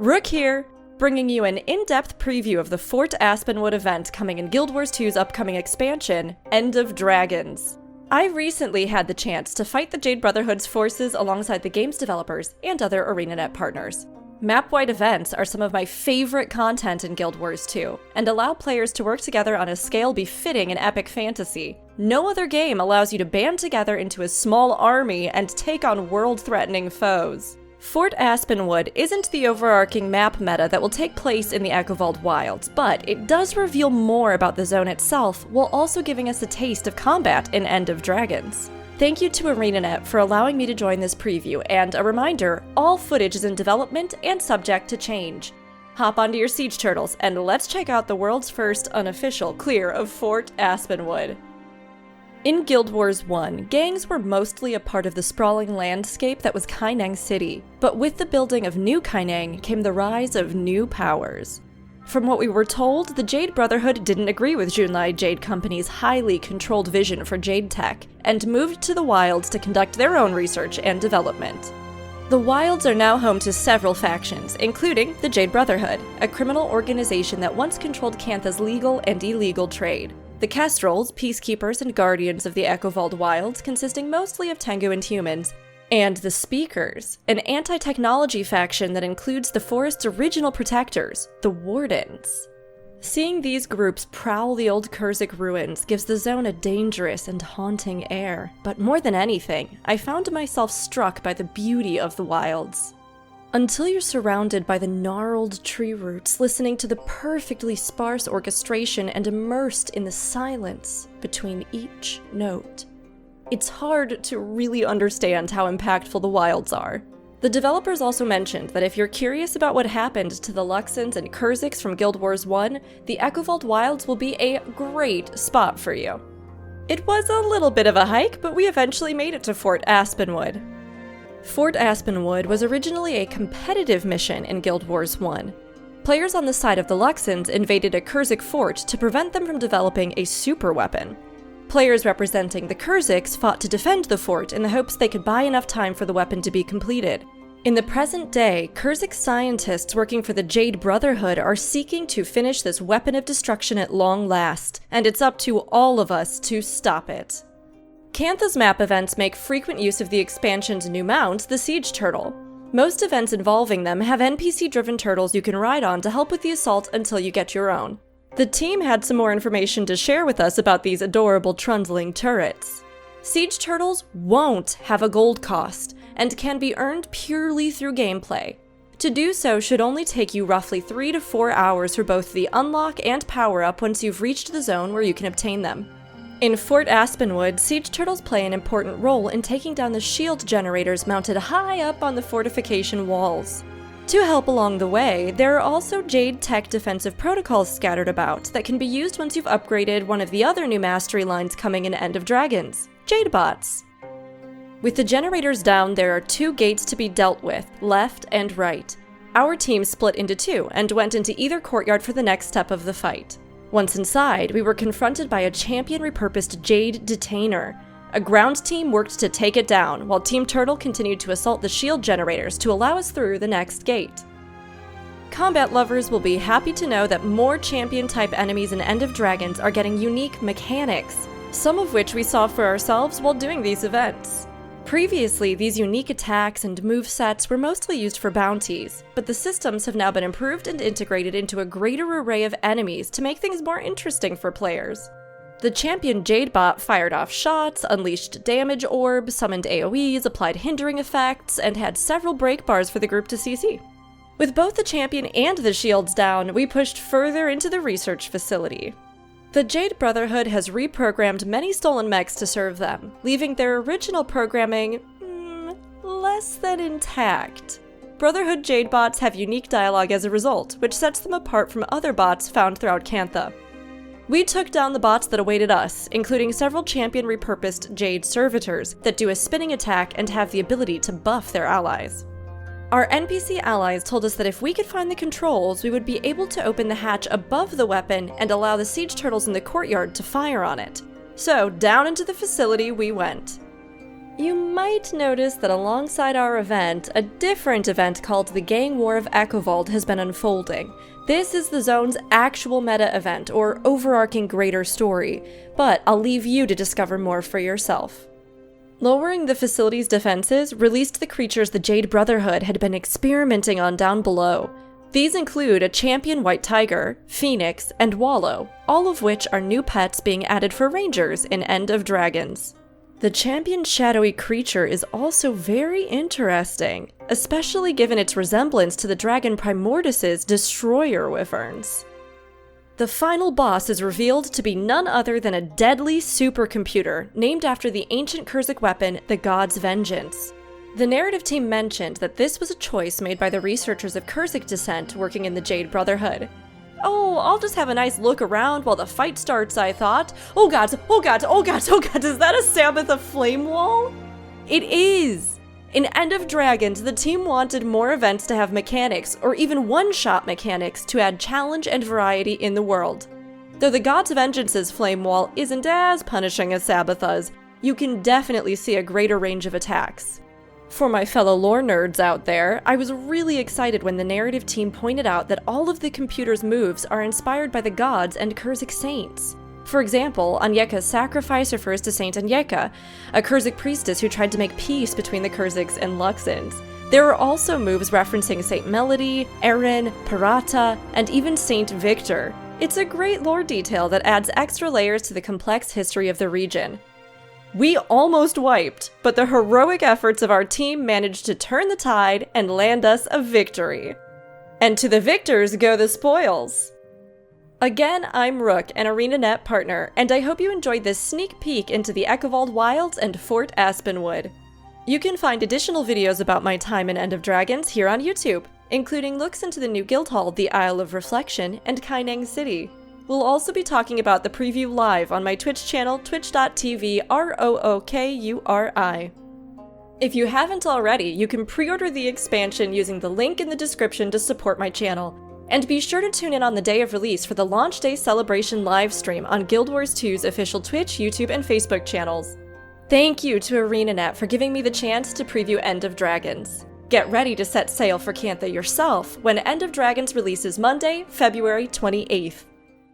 Rook here, bringing you an in-depth preview of the Fort Aspenwood event coming in Guild Wars 2's upcoming expansion, End of Dragons. I recently had the chance to fight the Jade Brotherhood's forces alongside the game's developers and other ArenaNet partners. Map-wide events are some of my favorite content in Guild Wars 2, and allow players to work together on a scale befitting an epic fantasy. No other game allows you to band together into a small army and take on world-threatening foes. Fort Aspenwood isn't the overarching map meta that will take place in the Echovald wilds, but it does reveal more about the zone itself, while also giving us a taste of combat in End of Dragons. Thank you to ArenaNet for allowing me to join this preview, and a reminder, all footage is in development and subject to change. Hop onto your siege turtles, and let's check out the world's first unofficial clear of Fort Aspenwood. In Guild Wars 1, gangs were mostly a part of the sprawling landscape that was Kaineng City, but with the building of New Kaineng came the rise of new powers. From what we were told, the Jade Brotherhood didn't agree with Junlai Jade Company's highly controlled vision for Jade Tech, and moved to the wilds to conduct their own research and development. The wilds are now home to several factions, including the Jade Brotherhood, a criminal organization that once controlled Cantha's legal and illegal trade. The Kestrels, peacekeepers and guardians of the Echovald wilds, consisting mostly of Tengu and humans, and the Speakers, an anti-technology faction that includes the forest's original protectors, the Wardens. Seeing these groups prowl the old Kurzik ruins gives the zone a dangerous and haunting air, but more than anything, I found myself struck by the beauty of the wilds. Until you're surrounded by the gnarled tree roots, listening to the perfectly sparse orchestration and immersed in the silence between each note. It's hard to really understand how impactful the wilds are. The developers also mentioned that if you're curious about what happened to the Luxons and Kurziks from Guild Wars 1, the Echovald wilds will be a great spot for you. It was a little bit of a hike, but we eventually made it to Fort Aspenwood. Fort Aspenwood was originally a competitive mission in Guild Wars 1. Players on the side of the Luxons invaded a Kurzik fort to prevent them from developing a super weapon. Players representing the Kurziks fought to defend the fort in the hopes they could buy enough time for the weapon to be completed. In the present day, Kurzik scientists working for the Jade Brotherhood are seeking to finish this weapon of destruction at long last, and it's up to all of us to stop it. Cantha's map events make frequent use of the expansion's new mount, the Siege Turtle. Most events involving them have NPC-driven turtles you can ride on to help with the assault until you get your own. The team had some more information to share with us about these adorable trundling turrets. Siege Turtles won't have a gold cost, and can be earned purely through gameplay. To do so should only take you roughly 3 to 4 hours for both the unlock and power-up once you've reached the zone where you can obtain them. In Fort Aspenwood, Siege Turtles play an important role in taking down the shield generators mounted high up on the fortification walls. To help along the way, there are also Jade Tech defensive protocols scattered about that can be used once you've upgraded one of the other new mastery lines coming in End of Dragons, Jade Bots. With the generators down, there are 2 gates to be dealt with, left and right. Our team split into 2 and went into either courtyard for the next step of the fight. Once inside, we were confronted by a champion repurposed Jade Detainer. A ground team worked to take it down, while Team Turtle continued to assault the shield generators to allow us through the next gate. Combat lovers will be happy to know that more champion-type enemies in End of Dragons are getting unique mechanics, some of which we saw for ourselves while doing these events. Previously, these unique attacks and movesets were mostly used for bounties, but the systems have now been improved and integrated into a greater array of enemies to make things more interesting for players. The champion Jadebot fired off shots, unleashed damage orbs, summoned AoEs, applied hindering effects, and had several break bars for the group to CC. With both the champion and the shields down, we pushed further into the research facility. The Jade Brotherhood has reprogrammed many stolen mechs to serve them, leaving their original programming less than intact. Brotherhood Jade bots have unique dialogue as a result, which sets them apart from other bots found throughout Cantha. We took down the bots that awaited us, including several champion repurposed Jade servitors that do a spinning attack and have the ability to buff their allies. Our NPC allies told us that if we could find the controls, we would be able to open the hatch above the weapon and allow the siege turtles in the courtyard to fire on it. So down into the facility we went. You might notice that alongside our event, a different event called the Gang War of Echovald has been unfolding. This is the zone's actual meta event, or overarching greater story, but I'll leave you to discover more for yourself. Lowering the facility's defenses released the creatures the Jade Brotherhood had been experimenting on down below. These include a champion white tiger, phoenix, and wallow, all of which are new pets being added for rangers in End of Dragons. The champion shadowy creature is also very interesting, especially given its resemblance to the dragon Primordus's destroyer wyverns. The final boss is revealed to be none other than a deadly supercomputer named after the ancient Kurzic weapon, the God's Vengeance. The narrative team mentioned that this was a choice made by the researchers of Kurzic descent working in the Jade Brotherhood. Oh, I'll just have a nice look around while the fight starts, I thought. Oh god, oh god, oh god, oh god, is that a Sabbath of Flame Wall? It is! In End of Dragons, the team wanted more events to have mechanics, or even one-shot mechanics, to add challenge and variety in the world. Though the God's Vengeance's Flame Wall isn't as punishing as Sabbatha's, you can definitely see a greater range of attacks. For my fellow lore nerds out there, I was really excited when the narrative team pointed out that all of the computer's moves are inspired by the gods and Kurzic saints. For example, Anyeka's sacrifice refers to Saint Anyeka, a Kurzic priestess who tried to make peace between the Kurzics and Luxans. There are also moves referencing Saint Melody, Erin, Parata, and even Saint Victor. It's a great lore detail that adds extra layers to the complex history of the region. We almost wiped, but the heroic efforts of our team managed to turn the tide and land us a victory. And to the victors go the spoils! Again, I'm Rook, an ArenaNet partner, and I hope you enjoyed this sneak peek into the Echovald Wilds and Fort Aspenwood. You can find additional videos about my time in End of Dragons here on YouTube, including looks into the new guild hall, the Isle of Reflection, and Kaineng City. We'll also be talking about the preview live on my Twitch channel, twitch.tv/ROOKURI. If you haven't already, you can pre-order the expansion using the link in the description to support my channel. And be sure to tune in on the day of release for the launch day celebration live stream on Guild Wars 2's official Twitch, YouTube, and Facebook channels. Thank you to ArenaNet for giving me the chance to preview End of Dragons. Get ready to set sail for Cantha yourself when End of Dragons releases Monday, February 28th.